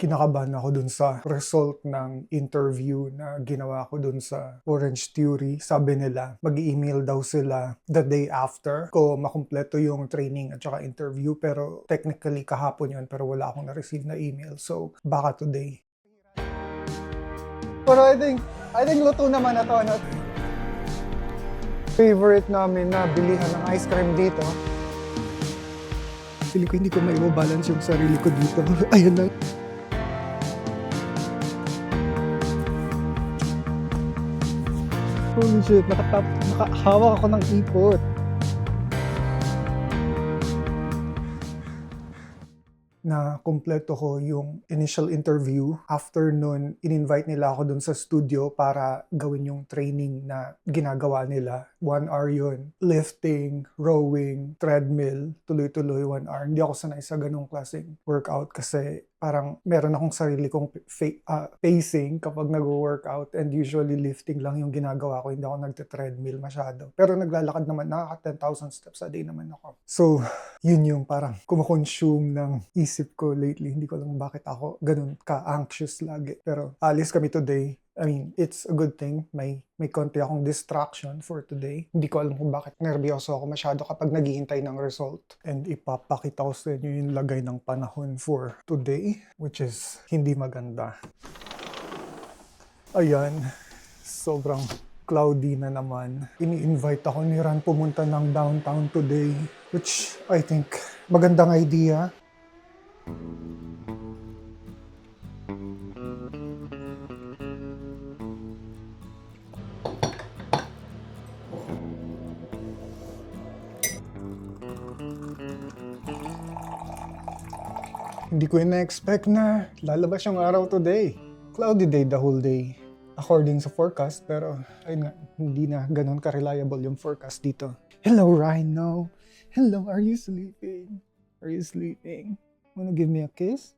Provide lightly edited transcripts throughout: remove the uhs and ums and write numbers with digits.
Kinakabahan ako dun sa result ng interview na ginawa ko dun sa Orange Theory. Sabi nila, mag-email daw sila the day after ko makumpleto yung training at saka interview. Pero technically kahapon yun, pero wala akong na-receive na email. So, baka today. Pero I think luto naman na to. No? Favorite namin na bilihan ng ice cream dito. Feeling ko hindi ko maiwabalance yung sarili ko dito. Ayun na. Holy shit, nakahawak ako ng ipot. Na kumpleto ko yung initial interview. After nun, in-invite nila ako dun sa studio para gawin yung training na ginagawa nila. 1 hour yun. Lifting, rowing, treadmill, tuloy-tuloy 1 hour. Hindi ako sanay sa ganong klaseng workout kasi parang meron akong sarili kong pacing kapag nag-workout, and usually lifting lang yung ginagawa ko. Hindi ako nagte-treadmill masyado. Pero naglalakad naman, nakaka 10,000 steps a day naman ako. So, yun yung parang kumakonsume ng isip ko lately. Hindi ko alam bakit ako ganun ka-anxious lagi. Pero alis kami today. I mean, it's a good thing. May konti akong distraction for today. Hindi ko alam kung bakit nervyoso ako masyado kapag naghihintay ng result. And ipapakita ko sa inyo yung lagay ng panahon for today, which is hindi maganda. Ayan, sobrang cloudy na naman. Ini-invite ako ni Ran pumunta ng downtown today, which I think magandang idea. Hindi ko na-expect na lalabas yung araw today. Cloudy day the whole day, according sa forecast. Pero ayun nga, hindi na ganun ka-reliable yung forecast dito. Hello, Rhino. Hello, are you sleeping? Are you sleeping? Wanna give me a kiss?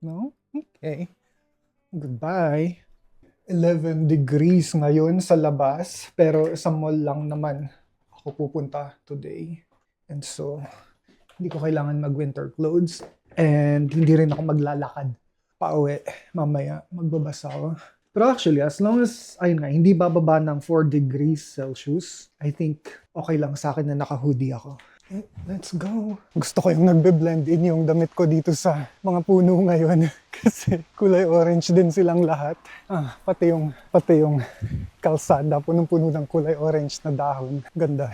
No? Okay. Goodbye. 11 degrees ngayon sa labas. Pero sa mall lang naman ako pupunta today. And so, hindi ko kailangan mag-winter clothes. And hindi rin ako maglalakad pauwi. Mamaya, magbabasa ako. Pero actually, as long as, ayun nga, hindi bababa ng 4 degrees Celsius, I think okay lang sa akin na naka-hoodie ako. Let's go. Gusto ko yung nagbe-blend in yung damit ko dito sa mga puno ngayon. Kasi kulay orange din silang lahat. Pati yung kalsada, punong-puno ng kulay orange na dahon. Ganda.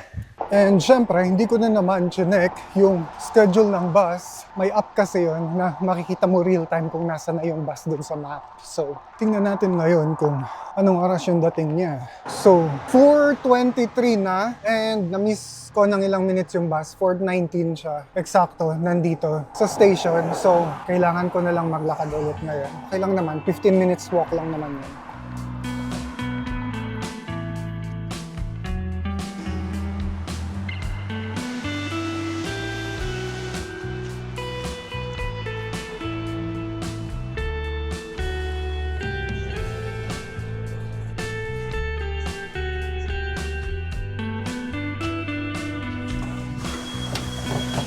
And syempre, hindi ko na naman chinek yung schedule ng bus. May app kasi yon na makikita mo real time kung nasa na yung bus dun sa map. So, tingnan natin ngayon kung anong oras yung dating niya. So, 4:23 na, and na-miss ko ng ilang minutes yung bus. 4:19 siya. Eksakto, nandito sa station. So, kailangan ko na lang maglakad ulit ngayon. Okay lang naman, 15 minutes walk lang naman yun.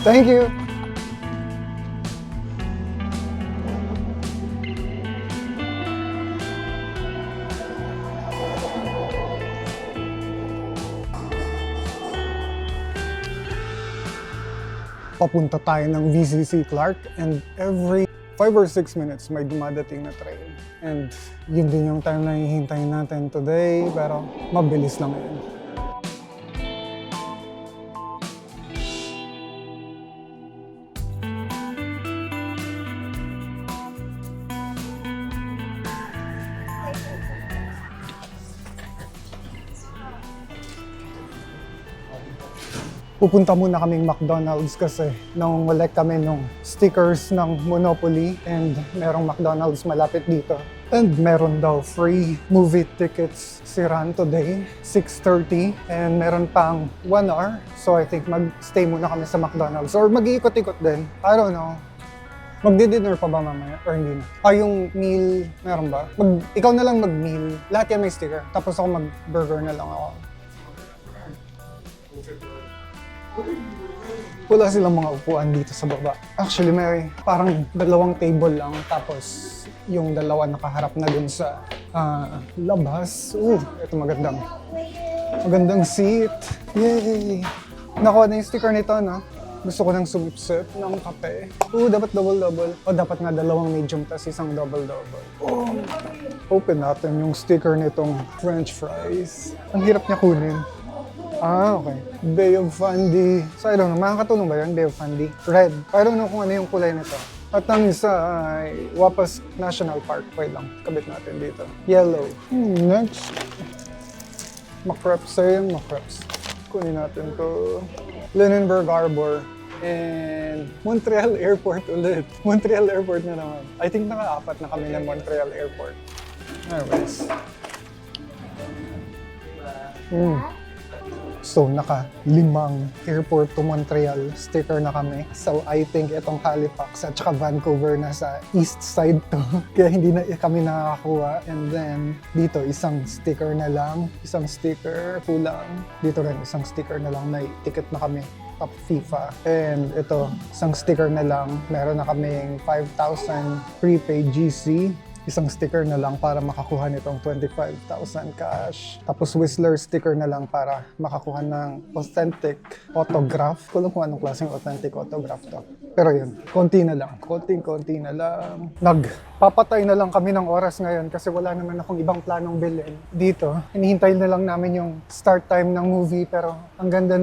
Thank you. Papunta tayo ng VCC Clark, and every 5 or 6 minutes may dumadating na train. And yun din yung time na hihintayin natin today, pero mabilis lang yun. Pupunta muna kaming McDonald's kasi nangungulek kami ng stickers ng Monopoly, and merong McDonald's malapit dito. And meron daw free movie tickets si Ran today, 6:30, and meron pang 1 hour. So I think mag-stay muna kami sa McDonald's or mag-iikot-ikot din. I don't know. Magdi-dinner pa ba mamaya or hindi na? Yung meal, meron ba? Ikaw na lang mag-meal. Lahat yan may sticker. Tapos ako mag-burger na lang ako. Wala silang mga upuan dito sa baba. Actually, may parang dalawang table lang. Tapos, yung dalawa nakaharap na dun sa labas. Ito magandang seat. Yay! Nakuha na yung sticker nito, no? Gusto ko ng sumipsip ng kape. Dapat double-double. O dapat nga dalawang medium tas isang double-double. Open natin yung sticker nitong French fries. Ang hirap niya kunin. Okay. Bay of Fundy. So, I don't know. Makakatulong ba yun? Bay of Fundy. Red. I don't know kung ano yung kulay nito. At ang isa ay Wapas National Park. Wait lang. Kabit natin dito. Yellow. Next. Macreps. Ayun, Macreps. Kunin natin to. Lunenburg Harbor. And Montreal Airport ulit. Montreal Airport na naman. I think naka-apat na kami ng Montreal Airport. Anyways. So, naka-5 airport to Montreal sticker na kami. So, I think itong Halifax at saka Vancouver nasa east side to. Kaya hindi na kami nakakakuha. And then, dito, isang sticker na lang. Isang sticker, kulang. Dito rin, isang sticker na lang. May ticket na kami. Top FIFA. And ito, isang sticker na lang. Meron na kaming 5,000 prepaid GC. Isang sticker na lang para makakuha nitong 25,000 cash. Tapos Whistler sticker na lang para makakuha ng authentic autograph. Kulang kung anong klaseng authentic autograph to. Pero yun, konti na lang. Konti na lang. Nagpapatay na lang kami ng oras ngayon kasi wala naman akong ibang planong bilhin. Dito, hinihintay na lang namin yung start time ng movie pero ang ganda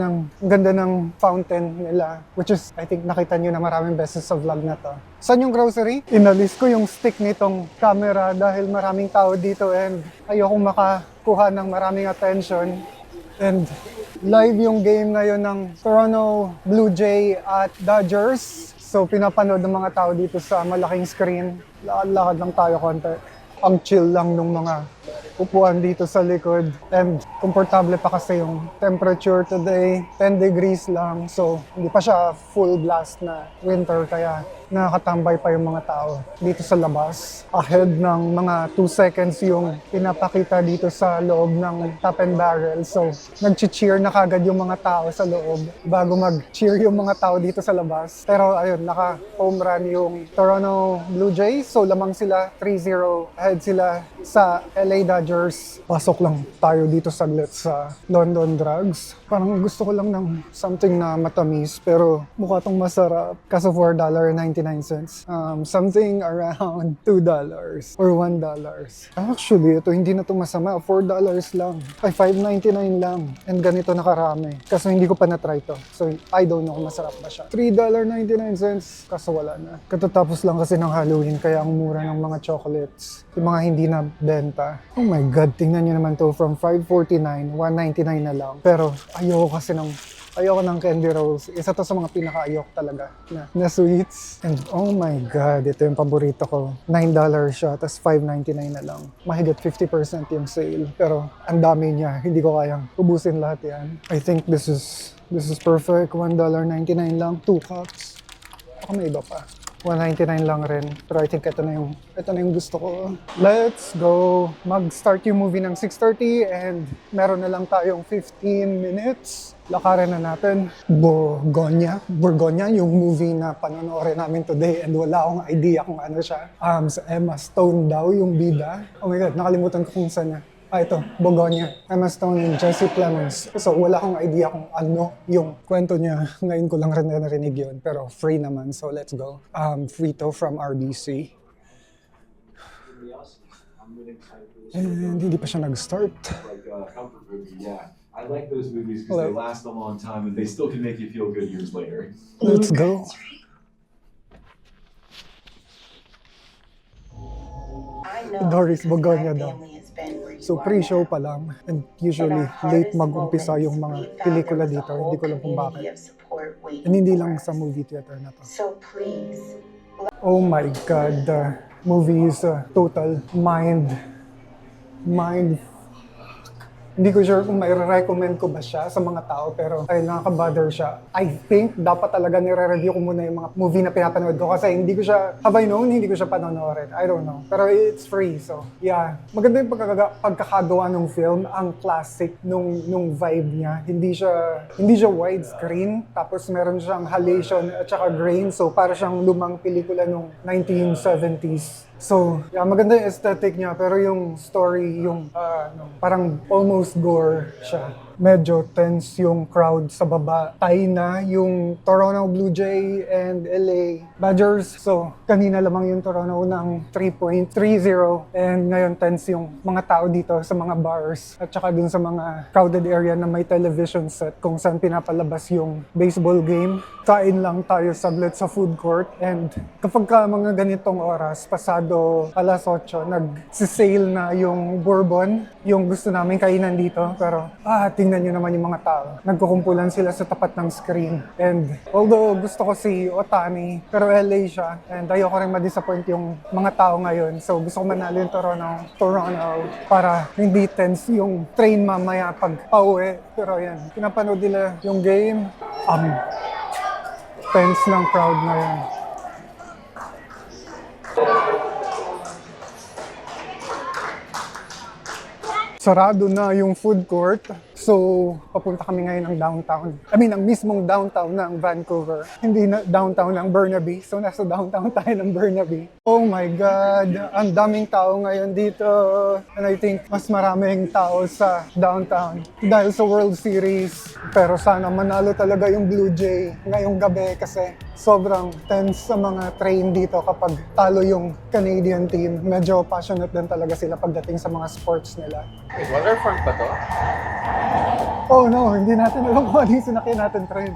ng fountain nila. Which is, I think nakita nyo na maraming beses sa vlog na to. Saan yung grocery? Inalis ko yung stick nitong camera dahil maraming tao dito and ayokong makakuha ng maraming attention. And live yung game ngayon ng Toronto Blue Jay at Dodgers. So pinapanood ng mga tao dito sa malaking screen. Lakad lang tayo konti. Ang chill lang nung mga upuan dito sa likod. And komportable pa kasi yung temperature today. 10 degrees lang. So hindi pa siya full blast na winter kaya nakakatambay pa yung mga tao dito sa labas. Ahead ng mga 2 seconds yung pinapakita dito sa loob ng top and barrel. So, nag-cheer na kagad yung mga tao sa loob bago mag-cheer yung mga tao dito sa labas. Pero ayun, naka-home run yung Toronto Blue Jays. So, lamang sila 3-0. Ahead sila sa LA Dodgers. Pasok lang tayo dito saglit sa London Drugs. Parang gusto ko lang ng something na matamis pero mukha tong masarap. Kaso $4.99. Something around $2 or $1. Actually, ito hindi na ito masama. $4 lang. Ay, $5.99 lang. And ganito nakarami. Kaso hindi ko pa na-try to. So, I don't know kung masarap ba siya. $3.99. Kaso wala na. Katatapos lang kasi ng Halloween kaya ang mura ng mga chocolates. Yung mga hindi na benta. Oh my God, tingnan nyo naman to. From $5.49, $1.99 na lang. Pero ayoko kasi ayoko ng candy rolls. Isa to sa mga pinaka-ayok talaga na sweets. And oh my God, ito yung paborito ko. $9 siya, tas $5.99 na lang. Mahigit 50% yung sale. Pero ang dami niya, hindi ko kayang ubusin lahat yan. I think this is perfect. $1.99 lang, 2 cups. Baka may iba pa. $1.99 lang rin. Pero I think ito na yung gusto ko. Let's go! Mag-start yung movie ng 6:30 and meron na lang tayong 15 minutes. Lakarin na natin. Borgonya, yung movie na panonoorin namin today and wala akong idea kung ano siya. Sa Emma Stone daw yung bida. Oh my God, nakalimutan ko kung saan na. Ito, Borgonya. Emma Stone and Jesse Plemons. So, wala akong idea kung ano yung kwento niya. Ngayon ko lang rin narinig yun. Pero free naman, so let's go. Frito from RBC. And hindi pa siya nag-start. I like those movies because they last a long time and they still can make you feel good years later. Let's go. Doris Borgonya daw. So pre-show pa lang and usually late mag-umpisa yung mga pelikula dito. Hindi ko lang kung bakit. And hindi lang sa movie theater na to. Oh my God, the movie is a total mind Hindi ko sure kung may recommend ko ba siya sa mga tao, pero ay nakaka-bother siya. I think dapat talaga nire-review ko muna yung mga movie na pinapanood ko kasi hindi ko siya, have I known, hindi ko siya panonoorin. I don't know. Pero it's free, so yeah. Maganda yung pagkakagawa ng film, ang classic nung vibe niya. Hindi siya widescreen, tapos meron siyang halation at saka grain, so para siyang lumang pelikula nung 1970s. So, yeah, maganda yung aesthetic niya, pero yung story, yung parang almost gore siya. Medyo tense yung crowd sa baba. Tie na yung Toronto Blue Jay and LA Dodgers. So, kanina lamang yung Toronto ng 3.30 and ngayon tense yung mga tao dito sa mga bars at saka dun sa mga crowded area na may television set kung saan pinapalabas yung baseball game. Kain lang tayo saglit sa food court and kapag ka mga ganitong oras, pasado alas 8, nag-sale na yung bourbon, yung gusto namin kainan dito. Pero, tingnan nyo naman yung mga tao. Nagkukumpulan sila sa tapat ng screen. And although gusto ko si Otani, pero LA siya. And ayoko rin ma-disappoint yung mga tao ngayon. So gusto ko manalo yung Toronto para hindi tense yung train mamaya pag pauwi. Pero yan, pinapanood nila yung game. Tense ng crowd na yan. Sarado na yung food court. So, papunta kami ngayon ng downtown. Ang mismong downtown ng Vancouver. Hindi na downtown ng Burnaby. So, nasa downtown tayo ng Burnaby. Oh my God! Ang daming tao ngayon dito. And I think mas maraming tao sa downtown dahil sa World Series. Pero sana manalo talaga yung Blue Jay ngayong gabi kasi sobrang tense sa mga train dito kapag talo yung Canadian team. Medyo passionate din talaga sila pagdating sa mga sports nila. Wait, waterfront ba to? Oh no, hindi natin alam kung ano yung sinakyan natin train.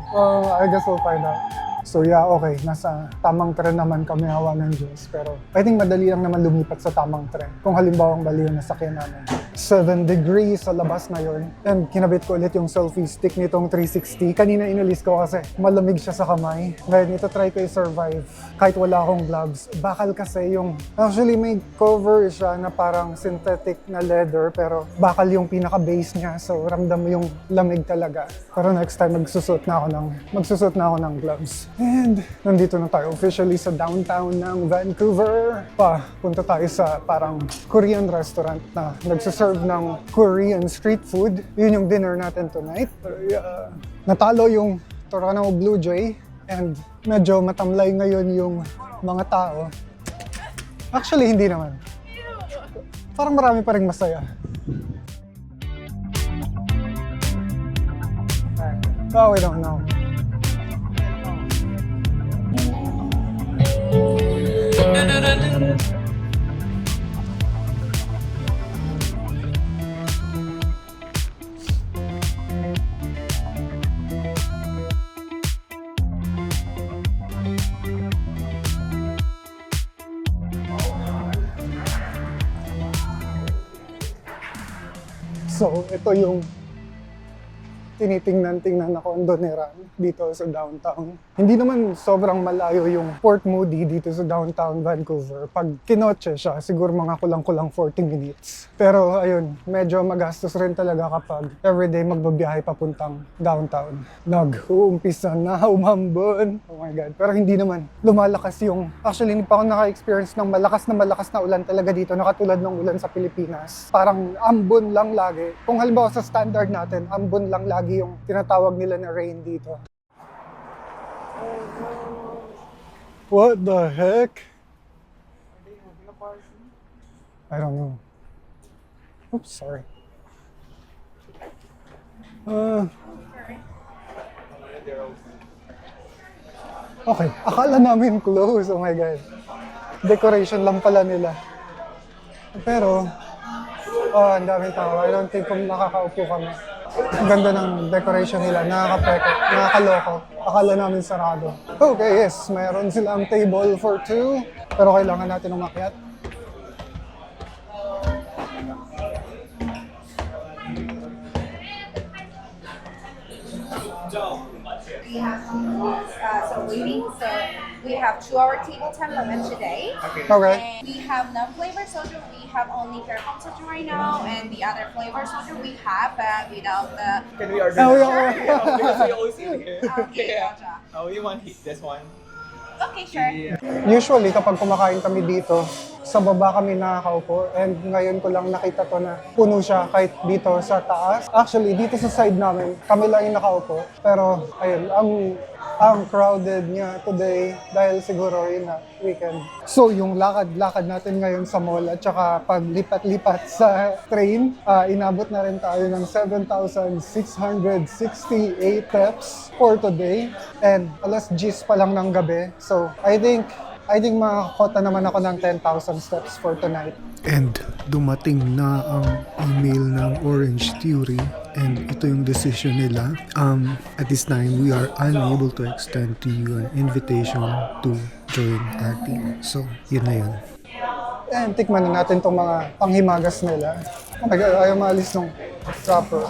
I guess we'll find out. So yeah, okay, nasa tamang tren naman kami, hawa ng Diyos. Pero I think madali lang naman lumipat sa tamang tren. Kung halimbawang bali yung nasakyan namin. 7 degrees sa labas ngayon. And kinabit ko ulit yung selfie stick nitong 360. Kanina inalis ko kasi malamig siya sa kamay. Ngayon ito try ko i-survive kahit wala akong gloves. Bakal kasi yung, actually may cover siya na parang synthetic na leather pero bakal yung pinaka-base niya. So ramdam mo yung lamig talaga. Pero next time magsusot na ako ng gloves. And nandito na tayo officially sa downtown ng Vancouver. Punta tayo sa parang Korean restaurant na nagsaserve ng Korean street food. Yun yung dinner natin tonight. Natalo yung Toronto Blue Jay and medyo matamlay ngayon yung mga tao. Actually, hindi naman. Parang marami pa ring masaya. Oh, we don't know. So, ito yung tinitingnan na condo ni Ran dito sa downtown. Hindi naman sobrang malayo yung Port Moody dito sa downtown Vancouver. Pag kinotse siya, siguro mga kulang-kulang 40 minutes. Pero ayun, medyo magastos rin talaga kapag everyday magbabiyahe papuntang downtown. Nag-uumpisa na umambon. Oh my God. Pero hindi naman. Lumalakas yung... Actually, hindi pa ako naka-experience ng malakas na ulan talaga dito na katulad ng ulan sa Pilipinas. Parang ambon lang lagi. Kung halimbawa sa standard natin, ambon lang lagi yung tinatawag nila na rain dito. What the heck? I don't know. Oops, sorry. Okay, akala namin close. Oh my God. Decoration lang pala nila. Pero, ang daming tao. I don't think kung nakakaupo kami. Ang ganda ng decoration nila, nakakapeke, nakakaloko. Akala namin sarado. Okay, yes, mayroon silang table for 2, pero kailangan natin umakyat. We have waiting. So we have 2-hour table time limit today. Okay. And we have non-flavor soju. We have only Faircom soju right now, and the other flavor soju we have, but without the. Can we order Oh, that? yeah. Yeah, because we always eat here. Okay, Yeah. gotcha. Oh, we want this one. Okay, sure. Usually, kapag kumakain kami dito, sa baba kami nakakaupo. And ngayon ko lang nakita to na puno siya kahit dito sa taas. Actually, dito sa side namin, kami lang yung nakaupo. Pero, ayun, ang crowded niya today dahil siguro yun na weekend. So, yung lakad-lakad natin ngayon sa mall at saka paglipat-lipat sa train, inabot na rin tayo ng 7,668 steps for today. And alas 10 pa lang ng gabi. So, I think makakota naman ako ng 10,000 steps for tonight. And dumating na ang email ng Orange Theory and ito yung decision nila. At this time, we are unable to extend to you an invitation to join our team. So, yun na yun. And tikman na natin tong mga panghimagas nila. Oh my God, ayaw maalis ng wrapper.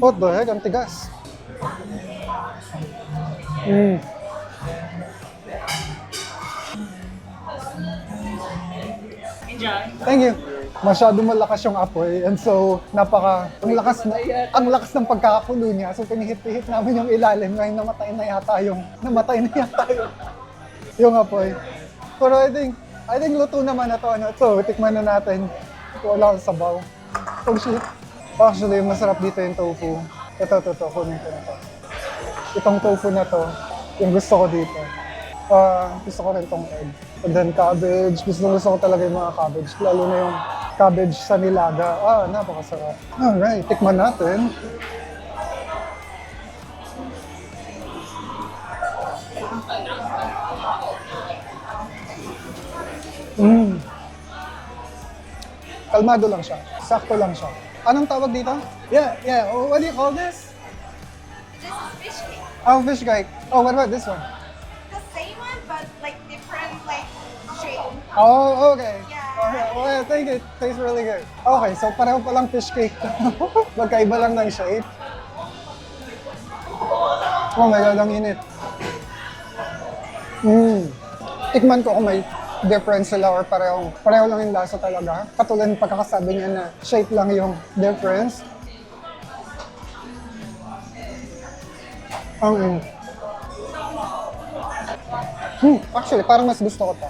What the heck? Ang tigas. Thank you. Masyado malakas yung apoy and so ang lakas ng pagkakakulo niya. So pinihit-hit namin yung ilalim ngayon namatay na yata yung apoy. Pero I think luto naman na to. So tikman na natin. Wala akong sabaw. Oh shit. Actually, masarap dito yung tofu. Ito, kunin ko na to. Itong tofu na to, yung gusto ko dito. Gusto ko rin tong egg. And then cabbage. Gusto ko talaga yung mga cabbage. Lalo na yung cabbage sa nilaga. Napakasarap. Alright, tikman natin. Kalmado lang siya. Sakto lang siya. Anong tawag dito? Yeah. Oh, what do you call this? This is fish cake. Oh, fish cake. Oh, what about this one? The same one, but like different shape. Oh, okay. Yeah. Okay, well, I think it tastes really good. Okay, so pareho palang fish cake. Magkaiba lang ng shape. Oh my God, ang init. Tikman ko kung may difference sila or pareho lang yung lasa talaga. Katulad ng pagkakasabi niya na shape lang yung difference. Actually, parang mas gusto ko to.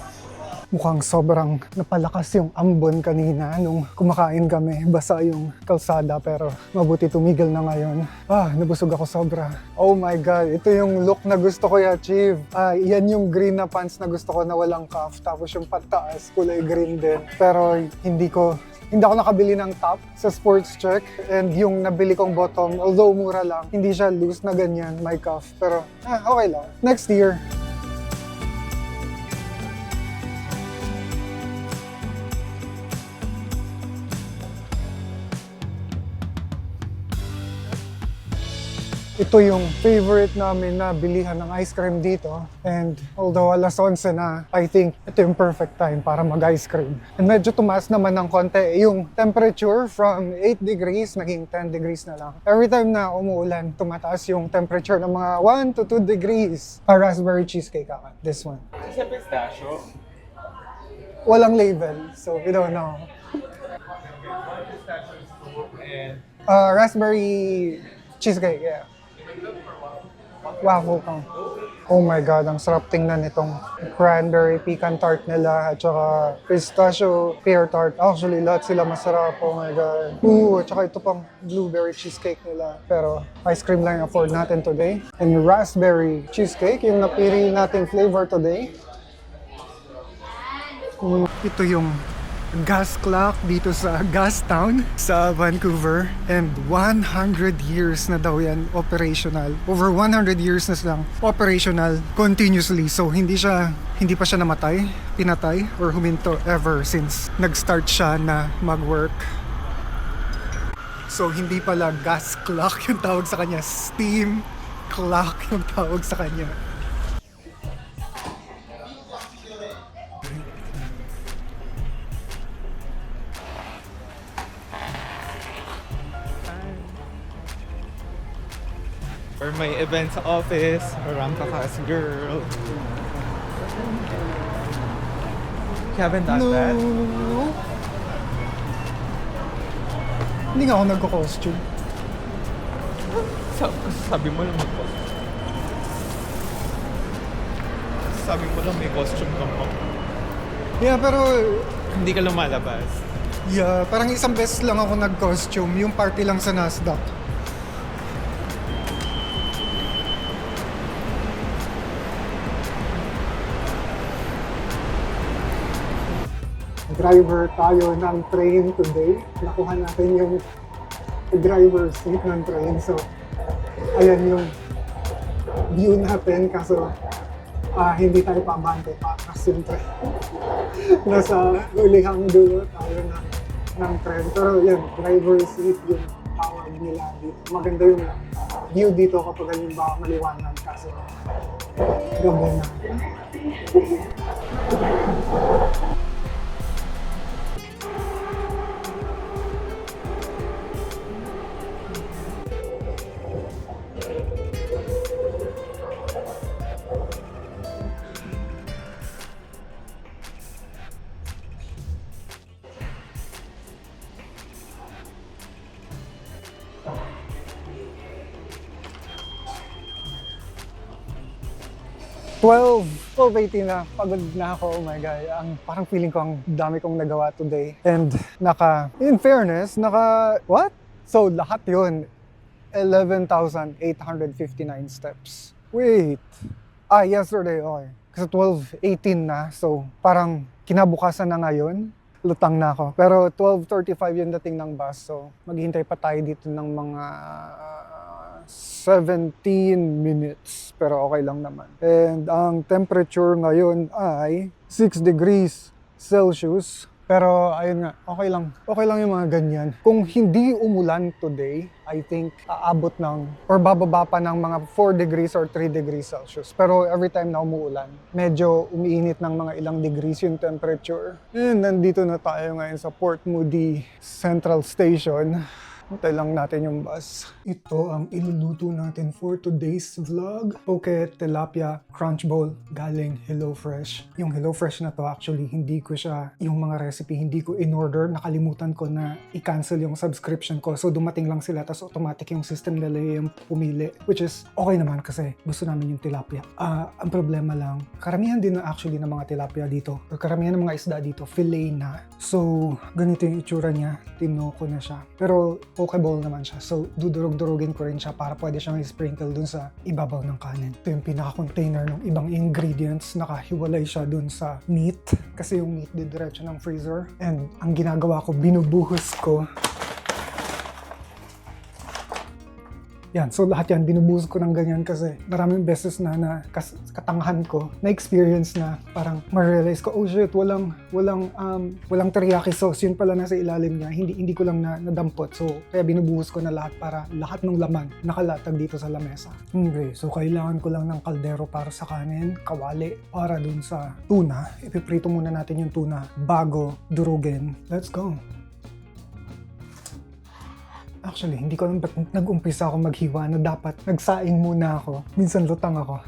Mukhang sobrang napalakas yung ambon kanina nung kumakain kami. Basa yung kalsada pero mabuti tumigil na ngayon. Nabusog ako sobra. Oh my God, ito yung look na gusto ko i-achieve. Yan yung green na pants na gusto ko na walang cuff. Tapos yung pataas, kulay green din. Pero hindi ako nakabili ng top sa Sports Check. And yung nabili kong bottom, although mura lang, hindi siya loose na ganyan, may cuff. Pero okay lang. Next year. Ito yung favorite namin na bilihan ng ice cream dito. And although alas 11 na, I think ito yung perfect time para mag-ice cream. And medyo tumaas naman ng konti yung temperature from 8 degrees, naging 10 degrees na lang. Every time na umuulan, tumataas yung temperature ng mga 1 to 2 degrees. Raspberry cheesecake ako. This one. Is it pistachio? Walang label, so we don't know. And Raspberry cheesecake, yeah. Waffle ka. Oh my God, ang sarap tingnan itong cranberry pecan tart nila at saka pistachio pear tart. Actually, lahat sila masarap. Oh my God. At saka ito pang blueberry cheesecake nila. Pero ice cream lang yung afford natin today. And yung raspberry cheesecake, yung napili natin flavor today. Ito yung gas clock dito sa Gastown sa Vancouver and 100 years na daw yan operational. Over 100 years na silang operational continuously. So hindi pa siya namatay, pinatay or huminto ever since nag-start siya na mag-work. So hindi pala gas clock yung tawag sa kanya, steam clock yung tawag sa kanya. Or may event sa office, or rampa ka as a girl. You haven't done that? Hindi nga ako nagko-costume. Sabi mo lang Sabi mo lang may costume ka mo. Yeah, pero Hindi ka lumalabas. yeah, parang isang beses lang ako nag-costume, yung party lang sa Nasdaq. Driver tayo ng train today. Nakuha natin yung driver's seat ng train. So, ayan yung view natin. Kaso, hindi tayo pabante pa. Kasi siyempre, nasa hulihang dulo tayo ng train. Pero yan, driver's seat yung tawag nila dito. Maganda yung view dito kapag yung baka maliwanag. Kaso, gabi na. 12:18 na. Pagod na ako. Oh my God. Parang feeling ko ang dami kong nagawa today. And in fairness, what? So lahat yun, 11,859 steps. Wait. Yesterday, okay. Kasi 12:18 na. So parang kinabukasan na ngayon. Lutang na ako. Pero 12:35 yung dating ng bus. So maghihintay pa tayo dito ng mga 17 minutes, pero okay lang naman. And ang temperature ngayon ay 6 degrees Celsius. Pero ayun nga, okay lang. Okay lang yung mga ganyan. Kung hindi umulan today, I think aabot ng, or bababa pa ng mga 4 degrees or 3 degrees Celsius. Pero every time na umuulan, medyo umiinit ng mga ilang degrees yung temperature. And nandito na tayo ngayon sa Port Moody Central Station. Hintay lang natin yung bus. Ito ang iluluto natin for today's vlog. Poke Tilapia Crunch Bowl galing HelloFresh. Yung HelloFresh na to actually, hindi ko siya, yung mga recipe, hindi ko in-order. Nakalimutan ko na i-cancel yung subscription ko. So dumating lang sila, tapos automatic yung system nila yung pumili. Which is okay naman kasi gusto namin yung tilapia. Ang problema lang, karamihan din na actually ng mga tilapia dito, or karamihan ng mga isda dito, fillet na. So ganito yung itsura niya. Tinoko na siya. Pero poke bowl naman siya. So, dudurog-durugin ko rin siya para pwede siyang i-sprinkle dun sa ibabaw ng kanin. Ito yung pinaka-container ng ibang ingredients. Nakahiwalay siya dun sa meat. Kasi yung meat didiretso ng freezer. And ang ginagawa ko, binubuhos ko. Yan, so lahat yan, binubuhos ko ng ganyan kasi maraming beses na katangahan ko, na-experience na parang ma-realize ko, oh shit, walang teriyaki sauce, yun pala nasa ilalim niya, hindi ko lang nadampot. So, kaya binubuhos ko na lahat para lahat ng laman nakalatag dito sa lamesa. Okay, so kailangan ko lang ng kaldero para sa kanin, kawali para dun sa tuna. Ipiprito muna natin yung tuna bago durugin. Let's go! Actually, hindi ko alam ba't nag-umpisa ako maghiwa na dapat nagsaing muna ako. Minsan lutang ako.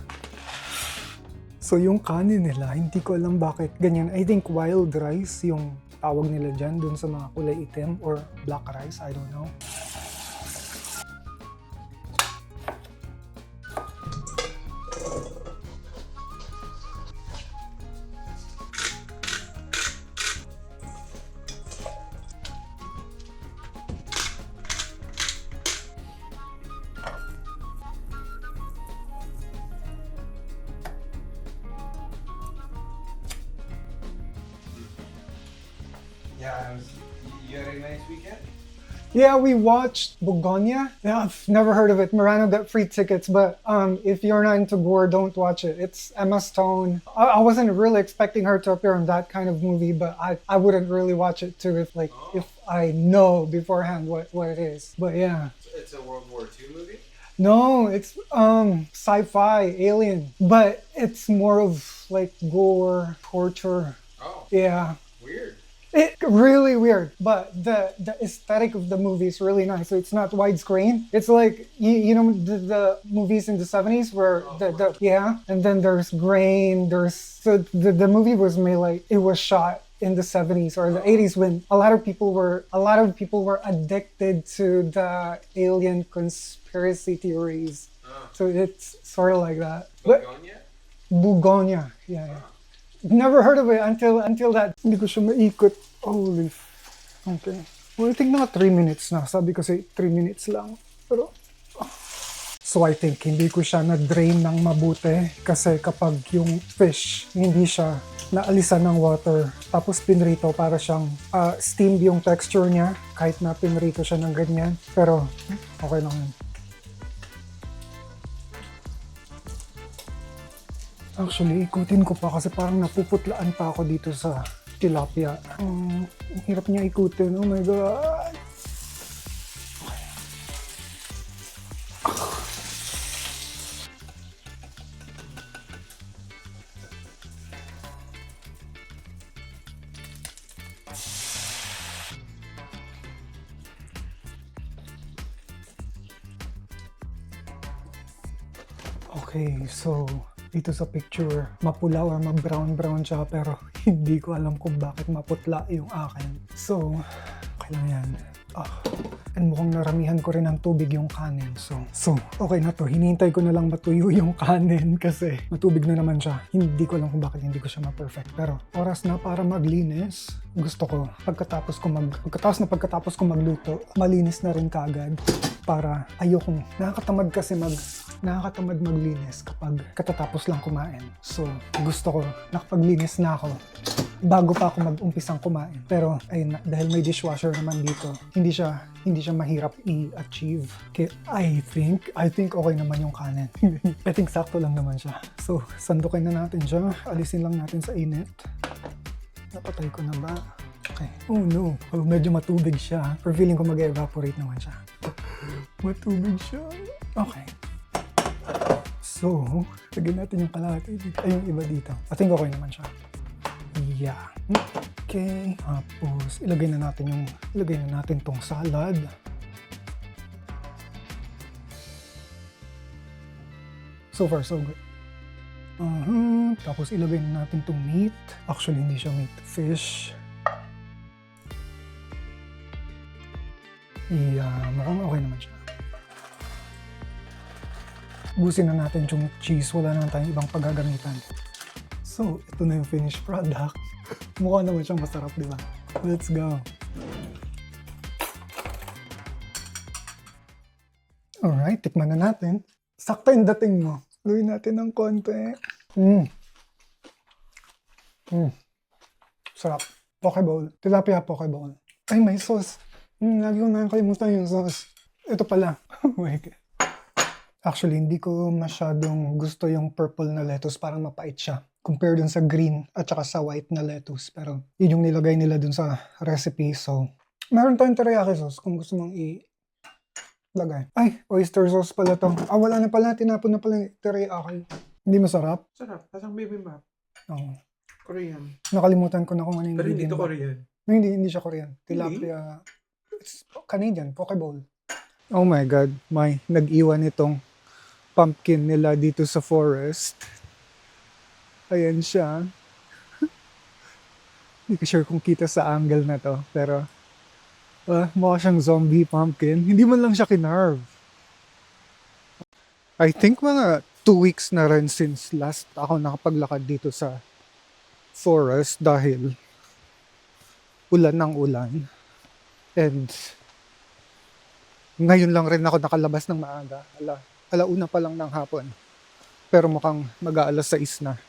So yung kanin nila, hindi ko alam bakit ganyan. I think wild rice yung tawag nila dyan dun sa mga kulay itim or black rice, I don't know. Yeah, you had a nice weekend? Yeah, we watched Bugonia. Yeah, I've never heard of it. Morano got free tickets, but if you're not into gore, don't watch it. It's Emma Stone. I wasn't really expecting her to appear in that kind of movie, but I wouldn't really watch it too if I know beforehand what it is. But yeah. It's a World War II movie? No, it's sci-fi, alien, but it's more of like gore, torture. Oh, Yeah. weird. It really weird, but the aesthetic of the movie is really nice. So it's not widescreen. It's like you know the movies in the 70s where the yeah, and then there's grain. There's so the movie was made like it was shot in the 70s or the 80s when a lot of people were addicted to the alien conspiracy theories. So it's sort of like that. But Bugonia, yeah. Never heard of it until that. Hindi ko siya maikot. Holy okay. Well, I think mga 3 minutes na. Sabi ko 3 minutes lang. Pero, so I think hindi ko siya na-drain ng mabuti kasi kapag yung fish hindi siya naalisan ng water tapos pinrito para siyang steamed yung texture niya kahit na pinrito siya ng ganyan. Pero, okay lang yun. Actually, ikutin ko pa kasi parang napuputlaan pa ako dito sa tilapia. Ang hirap niya ikutin. Oh my God! Okay, so dito sa picture, mapula or ma-brown-brown siya pero hindi ko alam kung bakit maputla yung akin. So, okay lang yan. And mukhang naramihan ko rin ng tubig yung kanin. So, okay na to. Hinihintay ko na lang matuyo yung kanin kasi matubig na naman siya. Hindi ko alam kung bakit hindi ko siya ma-perfect. Pero oras na para maglinis. Gusto ko, pagkatapos ko magluto, malinis na rin kagad. Para ayokong, nakakatamad maglinis kapag katatapos lang kumain. So, gusto ko, nakapaglinis na ako bago pa ako mag-umpisang kumain. Pero, ayun na, dahil may dishwasher naman dito, hindi siya mahirap i-achieve. Kaya, I think okay naman yung kanin. I think sakto lang naman siya. So, sandukin na natin siya. Alisin lang natin sa init. Napatay ko na ba? Okay. Oh no. Oh, medyo matubig siya. Pero feeling ko mag-evaporate naman siya. Matubig siya. Okay. So, lagyan natin yung kalahati dito. Ay, yung iba dito. I think okay naman siya. Yeah. Okay. Tapos, ilagay na natin tong salad. So far, so good. Tapos, ilagay na natin tong meat. Actually, hindi siya meat. Fish. Yeah, mukhang okay naman siya. Busin na natin yung cheese. Wala naman tayong ibang paggagamitan. So, ito na yung finished product. Mukha naman siyang masarap, di ba? Let's go. Alright, tikman na natin. Sakto yung dating mo. Gawin natin ng konti. Sarap. Poke bowl. Tilapia poke bowl. Ay, may sauce. Lagi ko nakakalimutan yung sauce. Ito pala. Oh my God. Actually, hindi ko masyadong gusto yung purple na lettuce. Parang mapait siya. Compare dun sa green at saka sa white na lettuce. Pero yun yung nilagay nila dun sa recipe. So, meron tayong teriyaki sauce kung gusto mong ilagay. Ay, oyster sauce pala to. Wala na pala. Tinapon na pala yung teriyaki. Hindi masarap? Sarap. Tasang bibimbap. Oo. Korean. Nakalimutan ko na kung ano yung Pero hindi to bibimbap. Korean. No, hindi siya Korean. Tilapia. It's Canadian. Poke bowl. Oh my God. May nag-iwan itong pumpkin nila dito sa forest. Ayan siya. Hindi ko sure kung kita sa angle na to. Pero, mukha siyang zombie pumpkin. Hindi man lang siya kinarve. I think mga 2 weeks na rin since last ako nakapaglakad dito sa forest dahil ulan ng ulan. And ngayon lang rin ako nakalabas ng maaga. Alauna pa lang ng hapon. Pero mukhang mag-aalas 6 na.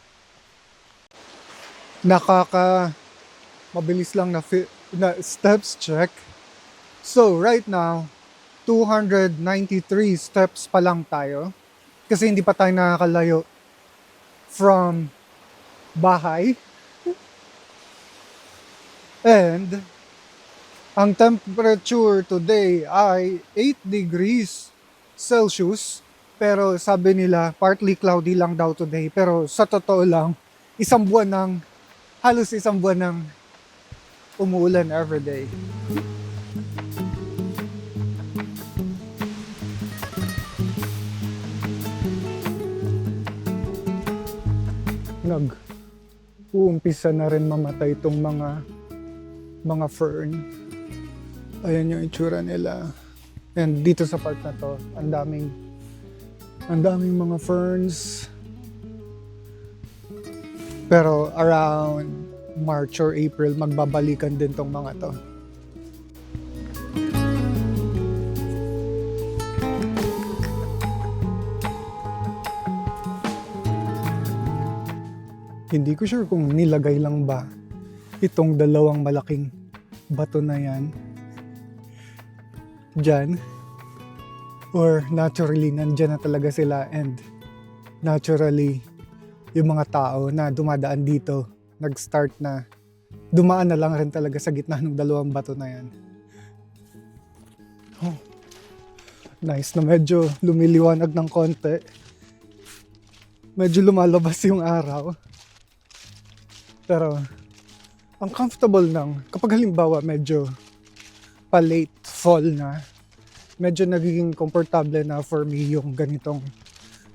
Mabilis lang na steps check. So right now, 293 steps pa lang tayo. Kasi hindi pa tayo nakakalayo from bahay. And ang temperature today ay 8 degrees Celsius. Pero sabi nila, partly cloudy lang daw today. Pero sa totoo lang, halos isang buwan ng umuulan everyday. Uumpisa na rin mamatay itong mga fern. Ayan yung itsura nila. And dito sa part na to, ang daming mga ferns. Pero around March or April, magbabalikan din tong mga to. Hindi ko sure kung nilagay lang ba itong dalawang malaking bato na yan dyan, or naturally nandyan na talaga sila, and naturally yung mga tao na dumadaan dito nag-start na dumaan na lang rin talaga sa gitna ng dalawang bato na yan. Oh, nice na medyo lumiliwanag ng konti. Medyo lumalabas yung araw. Pero ang comfortable lang kapag halimbawa medyo pa-late fall na, medyo nagiging komportable na for me yung ganitong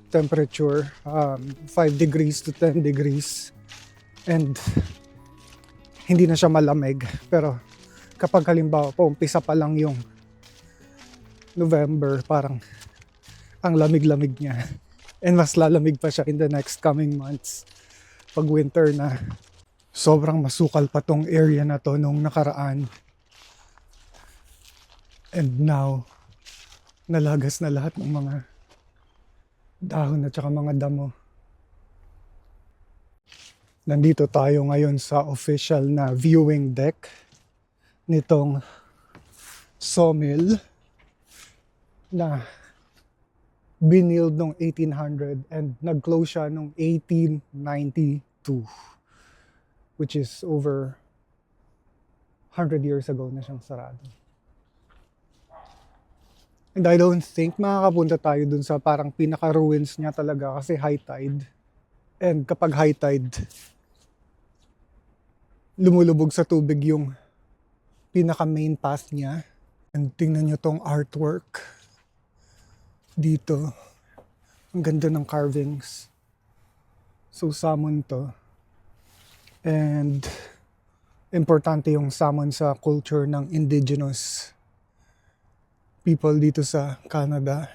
temperature, 5 degrees to 10 degrees, and hindi na siya malamig. Pero kapag halimbawa paumpisa pa lang yung November, parang ang lamig-lamig niya, and mas lalamig pa siya in the next coming months pag winter na. Sobrang masukal pa tong area na to nung nakaraan. And now, nalagas na lahat ng mga dahon at saka mga damo. Nandito tayo ngayon sa official na viewing deck nitong sawmill na binild noong 1800 and nag-close siya noong 1892. Which is over 100 years ago na siyang sarado. And I don't think makakapunta tayo dun sa parang pinaka-ruins niya talaga kasi high tide. And kapag high tide, lumulubog sa tubig yung pinaka-main path niya. And tingnan nyo tong artwork dito. Ang ganda ng carvings. So salmon to. And importante yung salmon sa culture ng indigenous people dito sa Canada.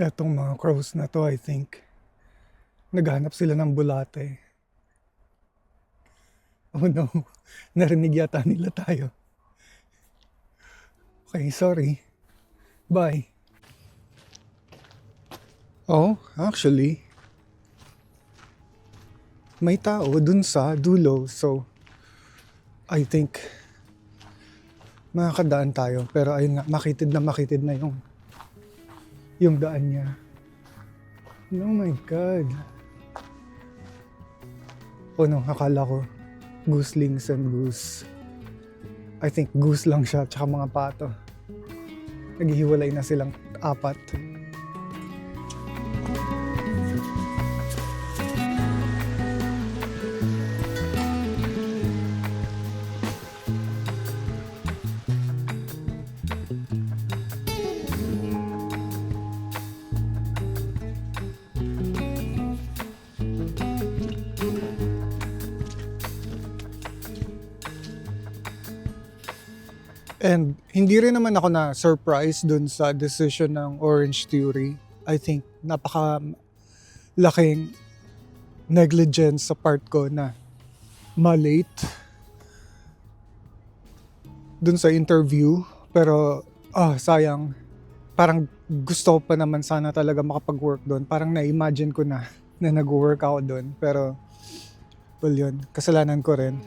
Etong mga crows na to, I think, naghanap sila ng bulate. Oh no, narinig yata nila tayo. Okay, sorry. Bye. Oh, actually, may tao dun sa dulo, so I think makakadaan tayo. Pero ayun nga, makitid na yung daan niya. Oh my God. Oh no, akala ko gooselings and goose. I think goose lang siya, tsaka mga pato. Naghihiwalay na silang apat. And hindi rin naman ako na surprise dun sa decision ng Orange Theory. I think napaka-laking negligence sa part ko na ma-late dun sa interview. Pero sayang, parang gusto ko pa naman sana talaga makapag-work dun. Parang na-imagine ko na nag-work ako dun. Pero well yun, kasalanan ko rin.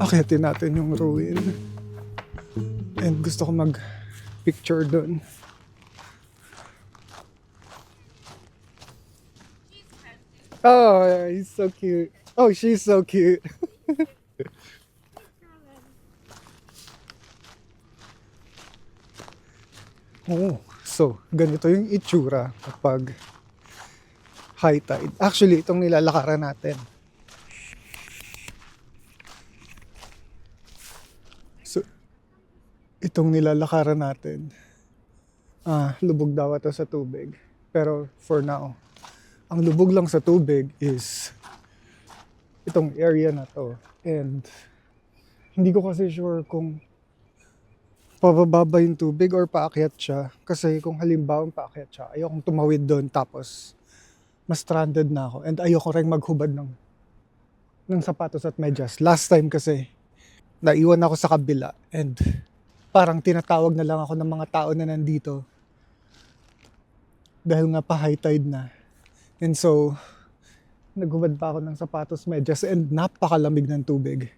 akyatin natin yung ruin. And gusto ko mag-picture dun. Oh, he's so cute. Oh, she's so cute. Oh, so ganito yung itsura kapag high tide. Actually, itong nilalakaran natin. So, itong nilalakaran natin, lubog daw ito sa tubig. Pero for now, ang lubog lang sa tubig is itong area na to. And hindi ko kasi sure kung pababa ba yung tubig or paakyat siya. Kasi kung halimbawa paakyat siya, ayokong tumawid doon tapos mas stranded na ako. And ayoko rin maghubad ng sapatos at medyas. Last time kasi, naiwan ako sa kabila and parang tinatawag na lang ako ng mga tao na nandito dahil nga pa high tide na. And so, naghubad pa ako ng sapatos, medyas, and napakalamig ng tubig.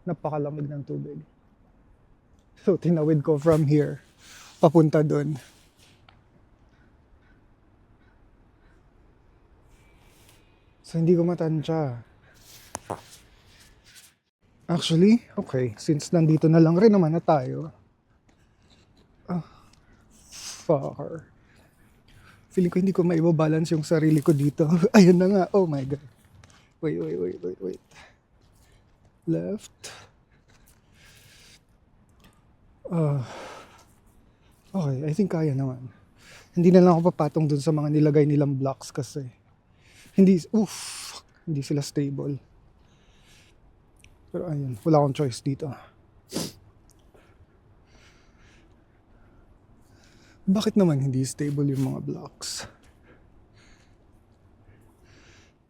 Napakalamig ng tubig. So, tinawid ko from here, papunta dun. So, hindi ko matansya. Actually, okay, since nandito na lang rin naman na tayo. Far. Feeling ko hindi ko maibabalance yung sarili ko dito. Ayun na nga, oh my God. Wait. Left. Okay, I think kaya naman. Hindi na lang ako papatong dun sa mga nilagay nilang blocks kasi hindi sila stable. Pero ayun, wala akong choice dito. Bakit naman hindi stable yung mga blocks?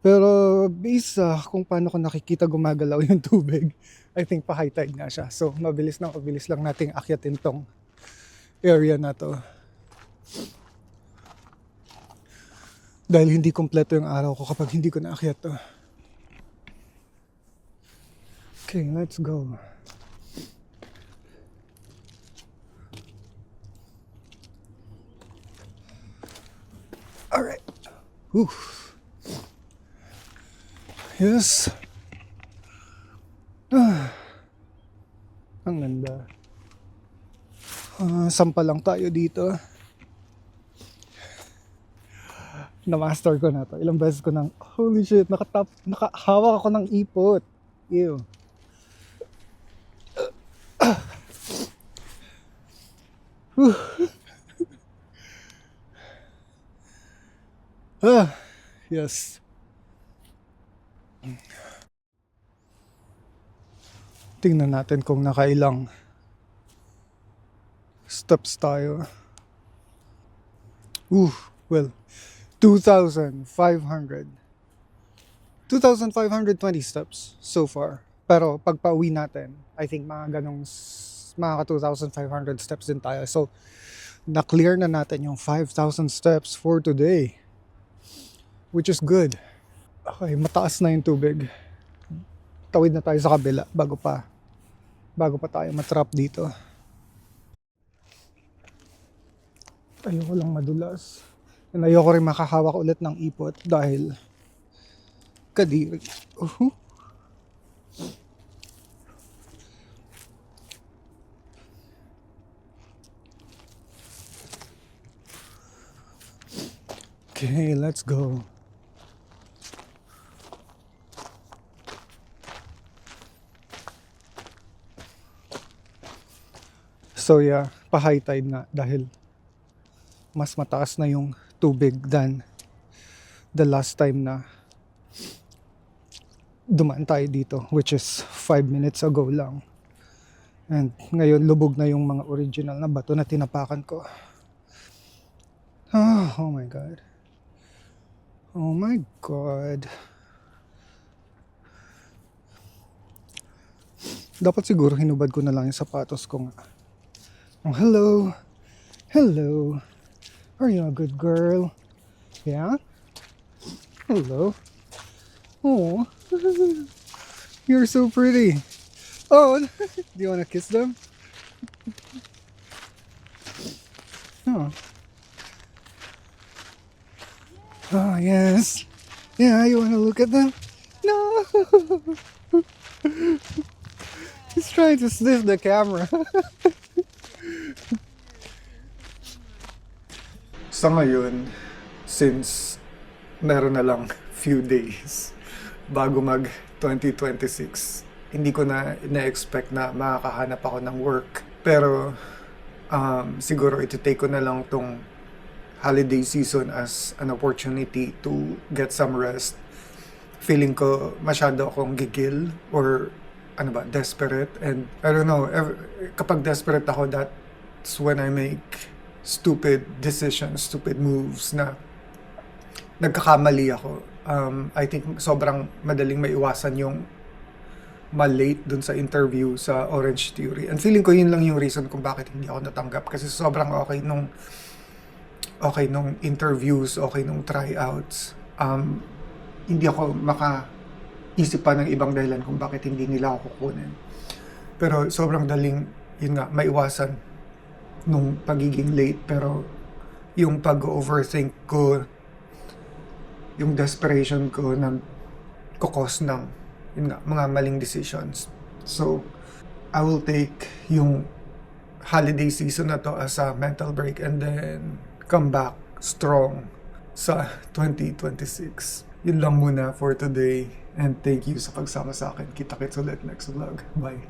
Pero based sa kung paano ko nakikita gumagalaw yung tubig, I think pa high tide nga siya. So mabilis lang nating akyatin tong area na to. Dahil hindi kompleto yung araw ko kapag hindi ko naakyat to. Okay, let's go. Alright. Yes. Ang ganda. Sampa lang tayo dito. Na-master ko na to. Ilang beses ko nang, holy shit, nakahawak ako ng ipot. Ew. Yes. Tingnan natin kung nakailang steps tayo. Well, 2,520 steps so far. Pero pag pauwi natin, I think mga 2,500 steps din tayo. So, na-clear na natin yung 5,000 steps for today. Which is good. Okay, mataas na yung tubig. Tawid na tayo sa kabila bago pa tayo matrap dito. Ayoko lang madulas. And ayoko rin makahawak ulit ng ipot dahil kadiri. Okay, let's go. So yeah, pa-high tide nga dahil mas mataas na yung tubig than the last time na dumaan tayo dito, which is 5 minutes ago lang. And ngayon lubog na yung mga original na bato na tinapakan ko. Oh my God. Oh my God. Dapat siguro hinubad ko na lang yung sapatos ko nga. Oh, hello. Hello. Are you a good girl? Yeah? Hello. Oh. You're so pretty. Oh, do you want to kiss them? Oh. Oh, yes. Yeah, you want to look at them? No. He's trying to sniff the camera. Sa ngayon, since meron na lang few days bago mag 2026, hindi ko na-expect na makakahanap ako ng work. Pero siguro iti-take ko na lang tong holiday season as an opportunity to get some rest. Feeling ko masyado akong gigil or desperate. And I don't know, kapag desperate ako, that's when I make stupid decisions, stupid moves na nagkakamali ako. I think sobrang madaling maiwasan yung ma-late dun sa interview sa Orange Theory. And feeling ko yun lang yung reason kung bakit hindi ako natanggap. Kasi sobrang okay nung interviews, okay nung tryouts. Hindi ako makaisip pa ng ibang dahilan kung bakit hindi nila ako kukunin. Pero sobrang daling, yun nga, maiwasan nung pagiging late. Pero yung pag-overthink ko, yung desperation ko, nag-cause ng yun nga, mga maling decisions. So, I will take yung holiday season na to as a mental break and then come back strong sa 2026. Yun lang muna for today and thank you sa pagsama sa akin. Kita-kits ulit next vlog. Bye!